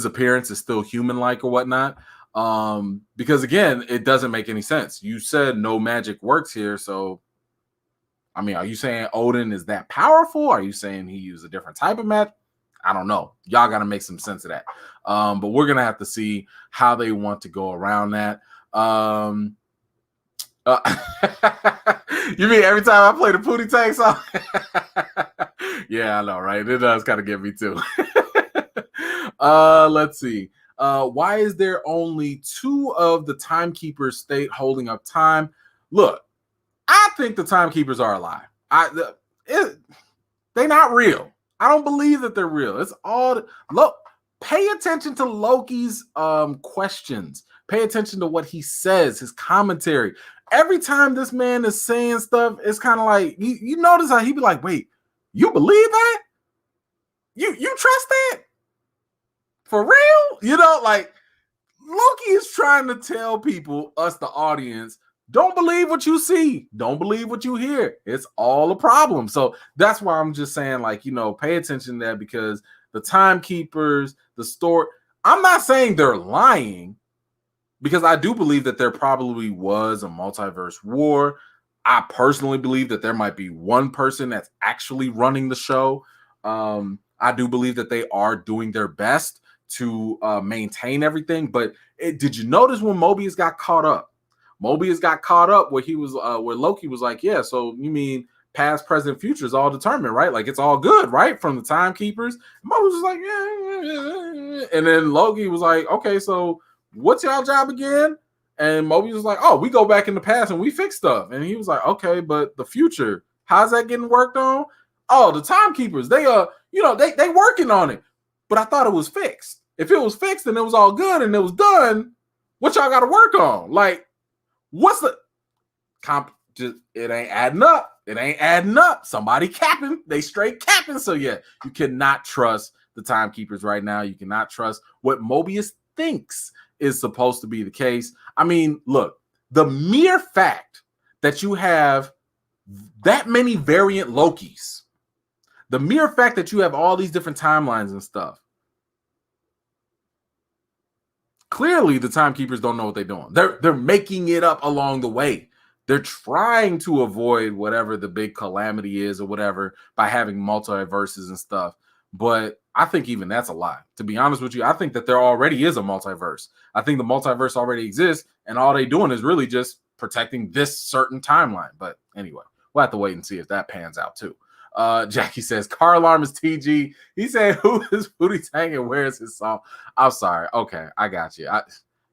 appearance is still human-like or whatnot. Because again, it doesn't make any sense. You said no magic works here, so I mean, are you saying Odin is that powerful? Are you saying he used a different type of magic? I don't know. Y'all got to make some sense of that. But we're gonna have to see how they want to go around that. You mean every time I play the Pootie Tang song? Yeah, I know, right? It does kind of get me too. Let's see. Why is there only 2 of the timekeepers state holding up time? Look, I think the timekeepers are a lie. They're not real. I don't believe that they're real. It's all look. Pay attention to Loki's questions. Pay attention to what he says, his commentary. Every time this man is saying stuff, it's kind of like you notice how he be like, "Wait, you believe that? You trust that? For real?" You know, like Loki is trying to tell people, us the audience, don't believe what you see. Don't believe what you hear. It's all a problem. So that's why I'm just saying, like, you know, pay attention to that, because the timekeepers, the story, I'm not saying they're lying, because I do believe that there probably was a multiverse war. I personally believe that there might be one person that's actually running the show. I do believe that they are doing their best to maintain everything. But did you notice when Mobius got caught up? Mobius got caught up where he was, where Loki was like, yeah, so you mean past, present, future is all determined, right? Like it's all good, right? From the timekeepers. Mobius was like, yeah. And then Loki was like, okay, so what's y'all job again? And Mobius was like, oh, we go back in the past and we fix stuff. And he was like, okay, but the future, how's that getting worked on? Oh, the timekeepers, they they working on it. But I thought it was fixed. If it was fixed and it was all good and it was done, what y'all got to work on? Like, what's the comp? Just, it ain't adding up. It ain't adding up. Somebody capping. They straight capping. So yeah, you cannot trust the timekeepers right now. You cannot trust what Mobius thinks is supposed to be the case. I mean, look, the mere fact that you have that many variant Lokis, the mere fact that you have all these different timelines and stuff, clearly the timekeepers don't know what they're doing. They're making it up along the way. They're trying to avoid whatever the big calamity is or whatever by having multiverses and stuff. But I think even that's a lie. To be honest with you, I think that there already is a multiverse. I think the multiverse already exists, and all they're doing is really just protecting this certain timeline. But anyway, we'll have to wait and see if that pans out too. Jackie says, car alarm is TG. He said, who is Pootie Tang and where is his song? I'm sorry. Okay, I got you.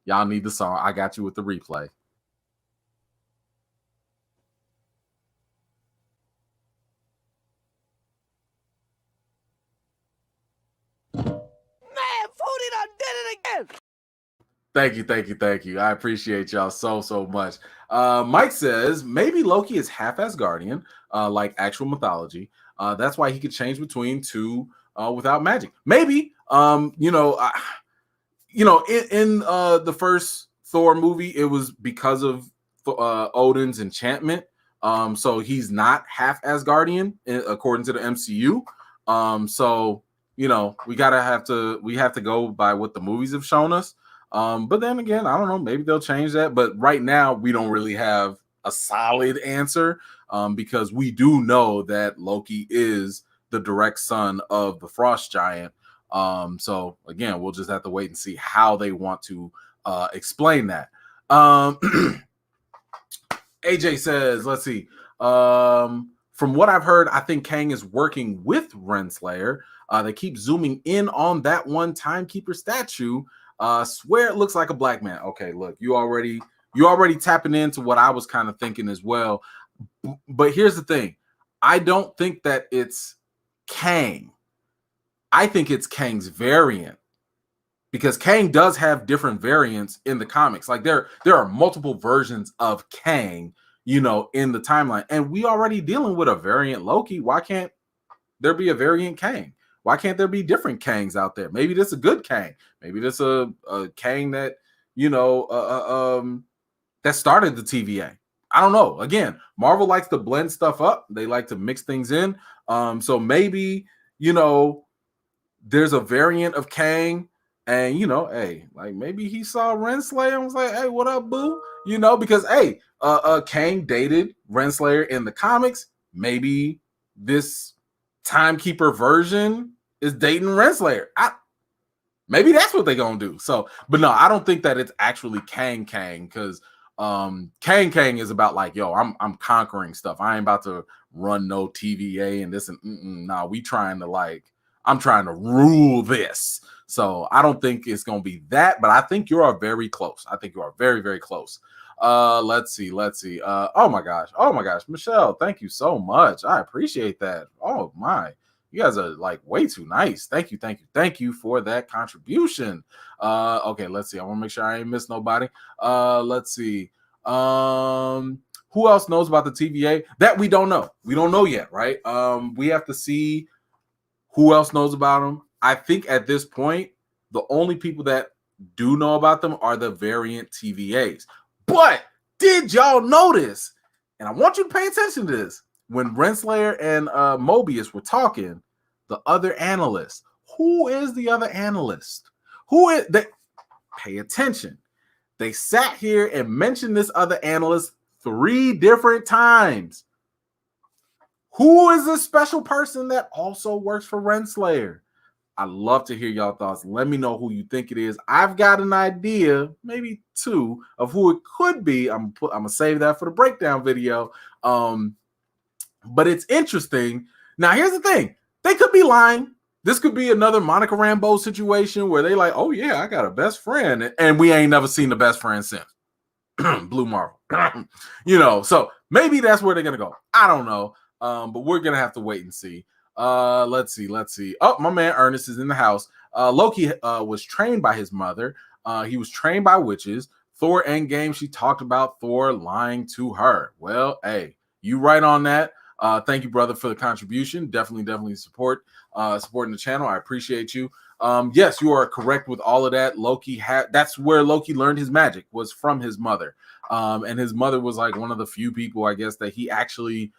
Y'all need the song. I got you with the replay. Foodie done did it again. Thank you. I appreciate y'all so much. Mike says, maybe Loki is half Asgardian, like actual mythology. That's why he could change between two without magic. Maybe, in the first Thor movie, it was because of Odin's enchantment. So he's not half Asgardian according to the MCU. So we have to go by what the movies have shown us. But then again, I don't know. Maybe they'll change that. But right now, we don't really have a solid answer because we do know that Loki is the direct son of the Frost Giant. So again, we'll just have to wait and see how they want to explain that. AJ says, let's see. From what I've heard, I think Kang is working with Renslayer. They keep zooming in on that one timekeeper statue. Swear it looks like a black man. Okay, look, you already tapping into what I was kind of thinking as well. But here's the thing. I don't think that it's Kang. I think it's Kang's variant. Because Kang does have different variants in the comics. Like there are multiple versions of Kang, in the timeline. And we already dealing with a variant Loki. Why can't there be a variant Kang? Why can't there be different Kangs out there? Maybe this is a good Kang. Maybe this a Kang that, that started the TVA. I don't know. Again, Marvel likes to blend stuff up. They like to mix things in. So maybe, there's a variant of Kang. And hey, like maybe he saw Renslayer and was like, "Hey, what up, boo?" Because hey, Kang dated Renslayer in the comics. Maybe this timekeeper version is dating Renslayer. Maybe that's what they're gonna do. So, but no, I don't think that it's actually Kang because Kang is about like, yo, I'm conquering stuff. I ain't about to run no TVA and this and nah. I'm trying to rule this. So I don't think it's going to be that, but I think you are very close. I think you are very, very close. Let's see. Oh my gosh. Michelle, thank you so much. I appreciate that. Oh my, you guys are like way too nice. Thank you for that contribution. Okay, let's see. I want to make sure I ain't miss nobody. Let's see. Who else knows about the TVA? That we don't know. We don't know yet, right? We have to see who else knows about them. I think at this point, the only people that do know about them are the variant TVAs. But did y'all notice, and I want you to pay attention to this, when Renslayer and Mobius were talking, the other analyst, who is the other analyst? Who is that? Pay attention. They sat here and mentioned this other analyst 3 different times. Who is this special person that also works for Renslayer? I'd love to hear y'all thoughts. Let me know who you think it is. I've got an idea, maybe 2, of who it could be. I'm gonna save that for the breakdown video. But it's interesting. Now, here's the thing. They could be lying. This could be another Monica Rambeau situation where they like, oh yeah, I got a best friend, and we ain't never seen the best friend since. Blue Marvel. So maybe that's where they're gonna go. I don't know. But we're gonna have to wait and see. Let's see. Oh, my man Ernest is in the house. Loki was trained by his mother. He was trained by witches. Thor Endgame, she talked about Thor lying to her. Well, hey, you right on that. Thank you, brother, for the contribution. Definitely supporting the channel. I appreciate you. Yes, you are correct with all of that. That's where Loki learned his magic, was from his mother. And his mother was like one of the few people, I guess, that he actually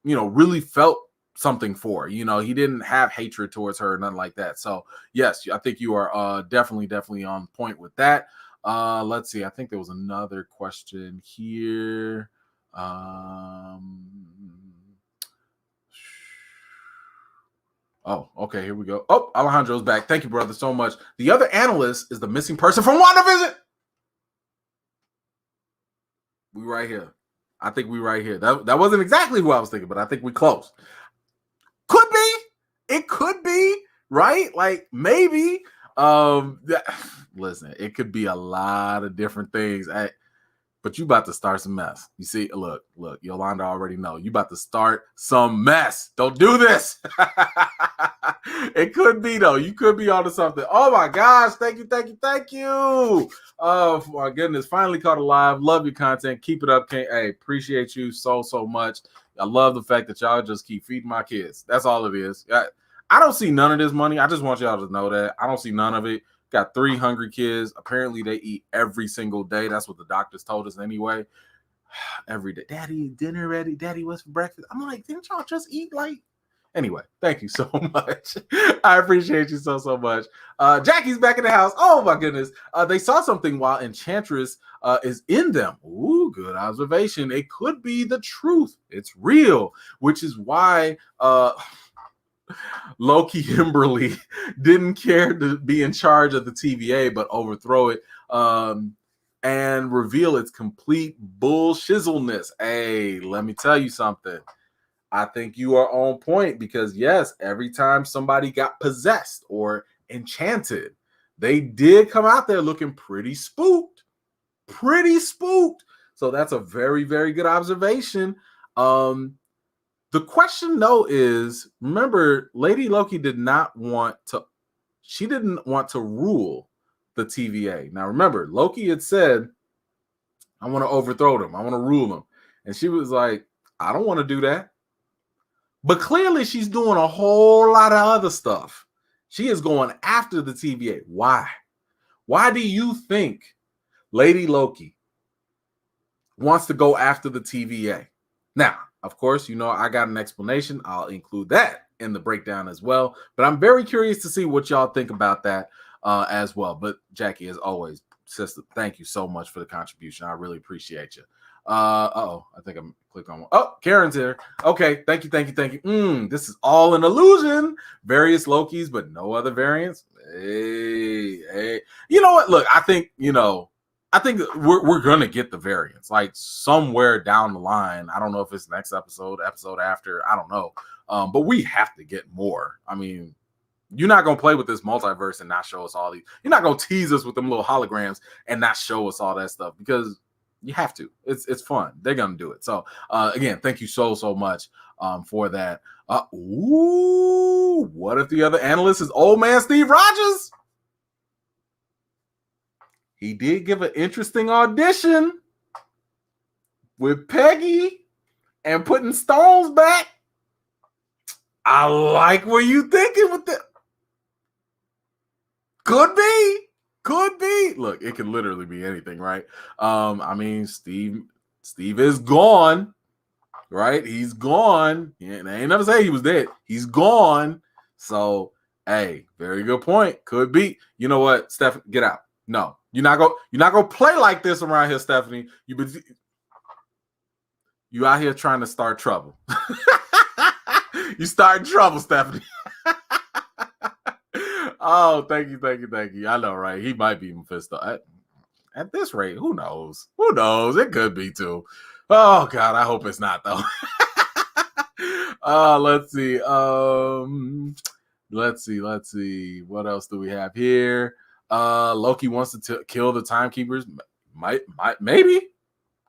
really felt something for. He didn't have hatred towards her, nothing like that. So yes, I think you are definitely on point with that. Let's see. I think there was another question here. Oh, okay, here we go. Oh, Alejandro's back. Thank you, brother, so much. The other analyst is the missing person from WandaVision. We right here. I think we right here. That wasn't exactly who I was thinking, but I think we close. Could be. It could be, right? Like maybe. Listen, it could be a lot of different things. But you about to start some mess. You see, look, Yolanda already know. You about to start some mess. Don't do this. It could be, though. You could be onto something. Oh, my gosh. Thank you. Oh, my goodness. Finally caught alive. Love your content. Keep it up. Hey, appreciate you so much. I love the fact that y'all just keep feeding my kids. That's all it is. I don't see none of this money. I just want y'all to know that. I don't see none of it. Got 3 hungry kids. Apparently, they eat every single day. That's what the doctors told us anyway. Every day. Daddy, dinner ready? Daddy, what's for breakfast? I'm like, didn't y'all just eat like Anyway, thank you so much. I appreciate you so much. Jackie's back in the house. Oh my goodness. They saw something while Enchantress is in them. Ooh, good observation. It could be the truth. It's real, which is why Loki Kimberly didn't care to be in charge of the TVA, but overthrow it and reveal its complete bullshizzleness. Hey, let me tell you something. I think you are on point because, yes, every time somebody got possessed or enchanted, they did come out there looking pretty spooked. Pretty spooked. So that's a very, very good observation. The question, though, is, remember, Lady Loki didn't want to rule the TVA. Now, remember, Loki had said, I want to overthrow them. I want to rule them. And she was like, I don't want to do that. But clearly she's doing a whole lot of other stuff. She is going after the TVA. Why? Why do you think Lady Loki wants to go after the TVA? Now, of course, you know, I got an explanation. I'll include that in the breakdown as well. But I'm very curious to see what y'all think about that as well. But Jackie, as always, sister, thank you so much for the contribution. I really appreciate you. I think I'm clicked on one. Oh, Karen's here. Okay, thank you. This is all an illusion. Various Lokis, but no other variants. Hey. You know what? Look, I think we're gonna get the variants like somewhere down the line. I don't know if it's next episode after. I don't know. But we have to get more. I mean, you're not gonna play with this multiverse and not show us all these. You're not gonna tease us with them little holograms and not show us all that stuff because you have to. It's fun. They're gonna do it. So again, thank you so much for that. What if the other analyst is old man Steve Rogers? He did give an interesting audition with Peggy and putting stones back. I like where you thinking with that. Could be. Look, it can literally be anything, right? I mean, Steve is gone, right? He's gone. Yeah, they ain't never say he was dead. He's gone. So, hey, very good point. Could be. You know what, Steph? Get out. No, you're not gonna play like this around here, Stephanie. You out here trying to start trouble. You starting trouble, Stephanie. Oh, thank you. I know, right? He might be Mephisto. At this rate, who knows? It could be too. Oh God, I hope it's not though. Let's see. Let's see. What else do we have here? Loki wants to kill the timekeepers. Maybe.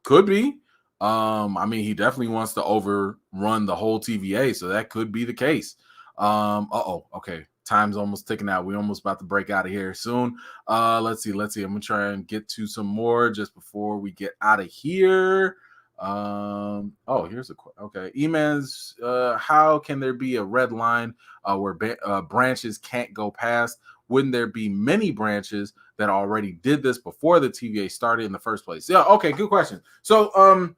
Could be. I mean, he definitely wants to overrun the whole TVA, so that could be the case. Okay. Time's almost ticking out. We're almost about to break out of here soon. Let's see. I'm gonna try and get to some more just before we get out of here. Here's a question. Okay, E-Man's how can there be a red line where branches can't go past? Wouldn't there be many branches that already did this before the TVA started in the first place? Yeah, okay, good question. So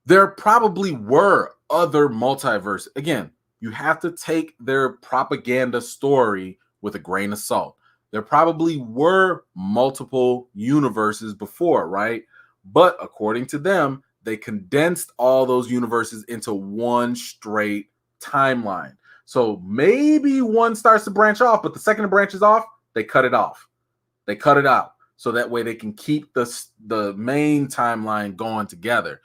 there probably were other multiverse. Again, you have to take their propaganda story with a grain of salt. There probably were multiple universes before, right? But according to them, they condensed all those universes into one straight timeline. So maybe one starts to branch off, but the second it branches off, they cut it off. They cut it out. So that way they can keep the main timeline going together.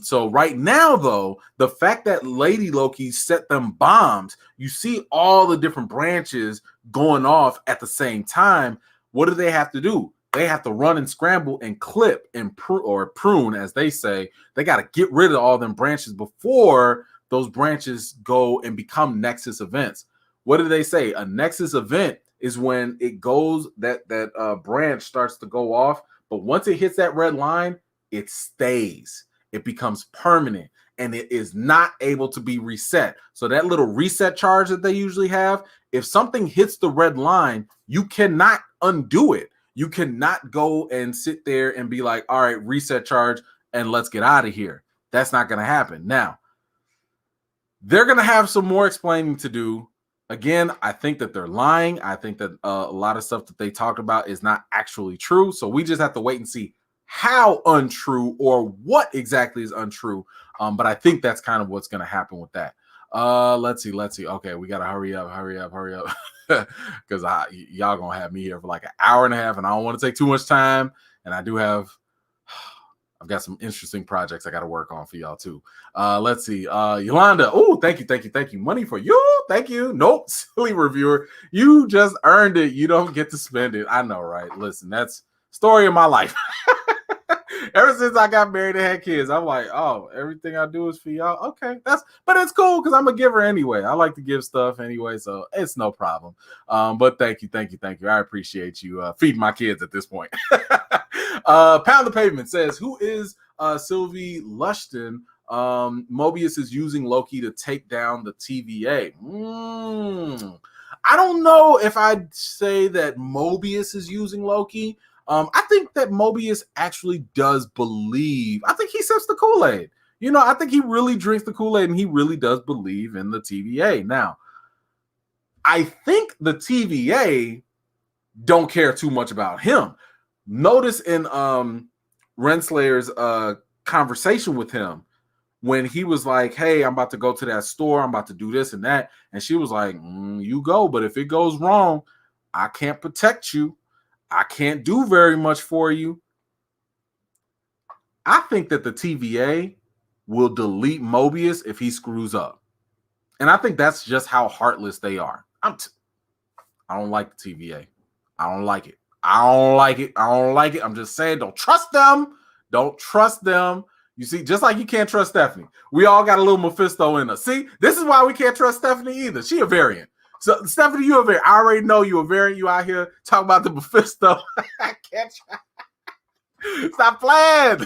So right now, though, the fact that Lady Loki set them bombs, you see all the different branches going off at the same time. What do they have to do? They have to run and scramble and clip and prune, as they say. They got to get rid of all them branches before those branches go and become Nexus events. What do they say? A Nexus event is when it goes, that branch starts to go off, but once it hits that red line, it stays. It becomes permanent and it is not able to be reset. So that little reset charge that they usually have, if something hits the red line, you cannot undo it. You cannot go and sit there and be like, all right, reset charge and let's get out of here. That's not going to happen. Now, They're going to have some more explaining to do. Again, I think that they're lying. I think that a lot of stuff that they talked about is not actually true. So we just have to wait and see how untrue or what exactly is untrue. But I think that's kind of what's going to happen with that. Let's see. Okay, we got to hurry up. Because y'all going to have me here for like an hour and a half, and I don't want to take too much time. And I've got some interesting projects I got to work on for y'all too. Let's see. Yolanda. Oh, thank you. Money for you. Thank you. Nope. Silly reviewer. You just earned it. You don't get to spend it. I know, right? Listen, that's story of my life. Ever since I got married and had kids, I'm like, oh, everything I do is for y'all. Okay, but it's cool because I'm a giver anyway. I like to give stuff anyway, so it's no problem. But thank you. I appreciate you feeding my kids at this point. Pound the Pavement says, who is Sylvie Lushton? Mobius is using Loki to take down the TVA. I don't know if I'd say that Mobius is using Loki. I think that Mobius actually does believe. I think he sips the Kool-Aid. I think he really drinks the Kool-Aid and he really does believe in the TVA. Now, I think the TVA don't care too much about him. Notice in Renslayer's conversation with him when he was like, hey, I'm about to go to that store. I'm about to do this and that. And she was like, you go. But if it goes wrong, I can't protect you. I can't do very much for you. I think that the TVA will delete Mobius if he screws up. And I think that's just how heartless they are. I don't like the TVA. I don't like it. I'm just saying, don't trust them. You see, just like you can't trust Stephanie. We all got a little Mephisto in us. See, this is why we can't trust Stephanie either. She a variant. So, Stephanie, you a variant. I already know you a variant. You out here talking about the Mephisto. I can't try. Stop playing.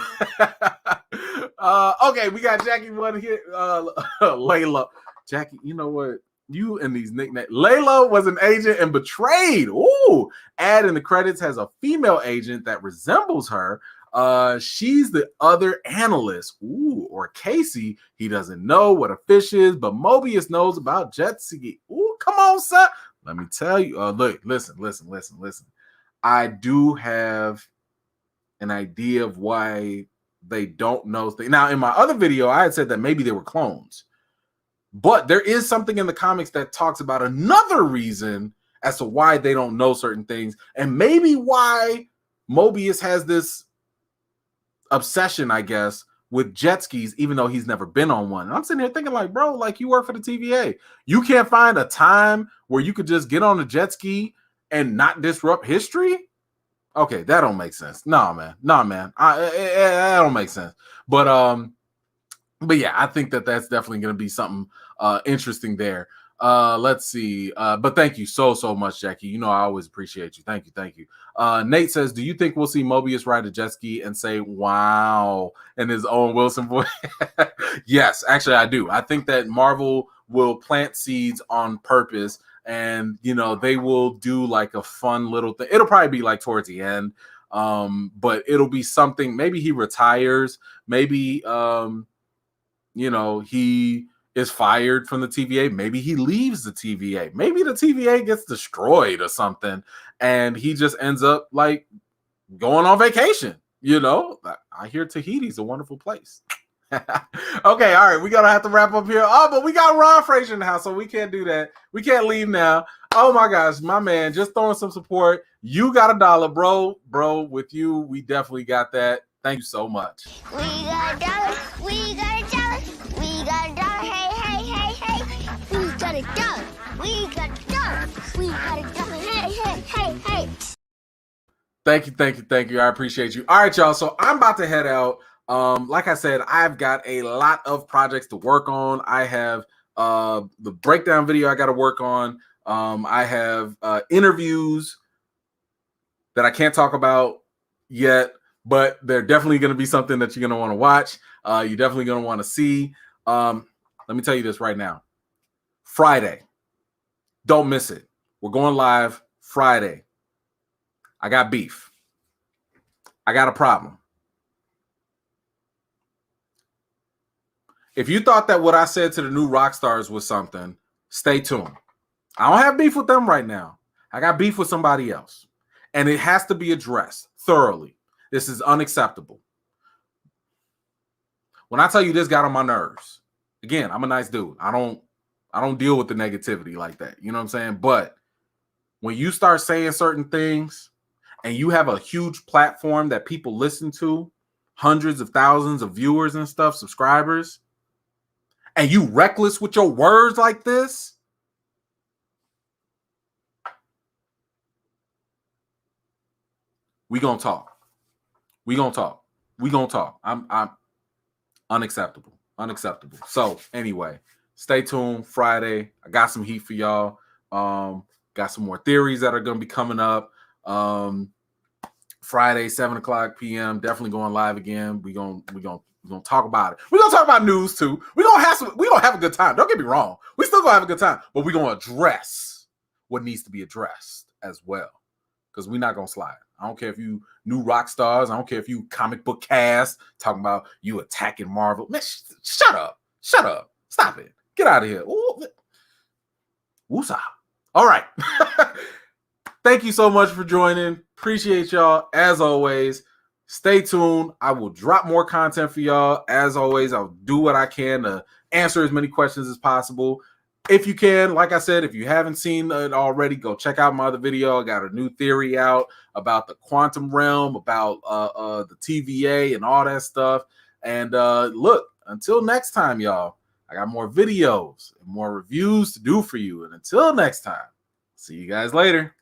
Okay, we got Jackie one here. Layla. Jackie, you know what? You and these nicknames. Layla was an agent and betrayed. Ooh. Ad in the credits has a female agent that resembles her. She's the other analyst. Ooh, or Casey. He doesn't know what a fish is, but Mobius knows about jet ski. Ooh, come on, son. Let me tell you. Look, listen. I do have an idea of why they don't know things. Now, in my other video, I had said that maybe they were clones. But there is something in the comics that talks about another reason as to why they don't know certain things, and maybe why Mobius has this obsession, I guess, with jet skis, even though he's never been on one. And I'm sitting here thinking, like, bro, like, you work for the TVA. You can't find a time where you could just get on a jet ski and not disrupt history? Okay, that don't make sense. Nah, man. That don't make sense. But yeah, I think that that's definitely going to be something interesting there. Let's see. But thank you so much, Jackie. You know I always appreciate you. Thank you. Nate says, do you think we'll see Mobius ride a jet ski and say wow in his Owen Wilson voice? Yes, actually I do. I think that Marvel will plant seeds on purpose, and they will do like a fun little thing. It'll probably be like towards the end, but it'll be something. Maybe he retires. Maybe he is fired from the TVA. Maybe he leaves the TVA. Maybe the TVA gets destroyed or something, and he just ends up like going on vacation. I hear Tahiti's a wonderful place. Okay, all right, we gotta have to wrap up here. Oh, but we got Ron Frazier in the house, so we can't do that. We can't leave now. Oh my gosh, my man, just throwing some support. You got $1, bro. With you, we definitely got that. Thank you so much. We got $1. We got $1. We got $1. Hey. We got $1. We got $1. We got $1. Hey. Thank you. I appreciate you. All right, y'all. So I'm about to head out. Like I said, I've got a lot of projects to work on. I have the breakdown video I got to work on. I have interviews that I can't talk about yet, but they're definitely going to be something that you're going to want to watch. You're definitely going to want to see. Let me tell you this right now. Friday. Don't miss it. We're going live Friday. I got beef. I got a problem. If you thought that what I said to the new rock stars was something, stay tuned. I don't have beef with them right now. I got beef with somebody else. And it has to be addressed thoroughly. This is unacceptable. When I tell you this got on my nerves, again, I'm a nice dude. I don't deal with the negativity like that. You know what I'm saying? But when you start saying certain things and you have a huge platform that people listen to, hundreds of thousands of viewers and stuff, subscribers, and you reckless with your words like this, we gonna talk. We gonna talk. We gonna talk. I'm unacceptable. Unacceptable. So anyway, stay tuned. Friday, I got some heat for y'all. Got some more theories that are gonna be coming up. Friday, 7:00 p.m. Definitely going live again. We're gonna talk about it. We're gonna talk about news too. We're gonna have a good time. Don't get me wrong. We still gonna have a good time, but we're gonna address what needs to be addressed as well. Because we're not gonna slide. I don't care if you new rock stars. I don't care if you comic book cast talking about you attacking Marvel. Man, shut up. Shut up. Stop it. Get out of here. Woosah. All right. Thank you so much for joining. Appreciate y'all. As always, stay tuned. I will drop more content for y'all. As always, I'll do what I can to answer as many questions as possible. If you can, like I said, if you haven't seen it already, go check out my other video. I got a new theory out about the quantum realm, about the TVA and all that stuff. And look, until next time, y'all, I got more videos and more reviews to do for you. And until next time, see you guys later.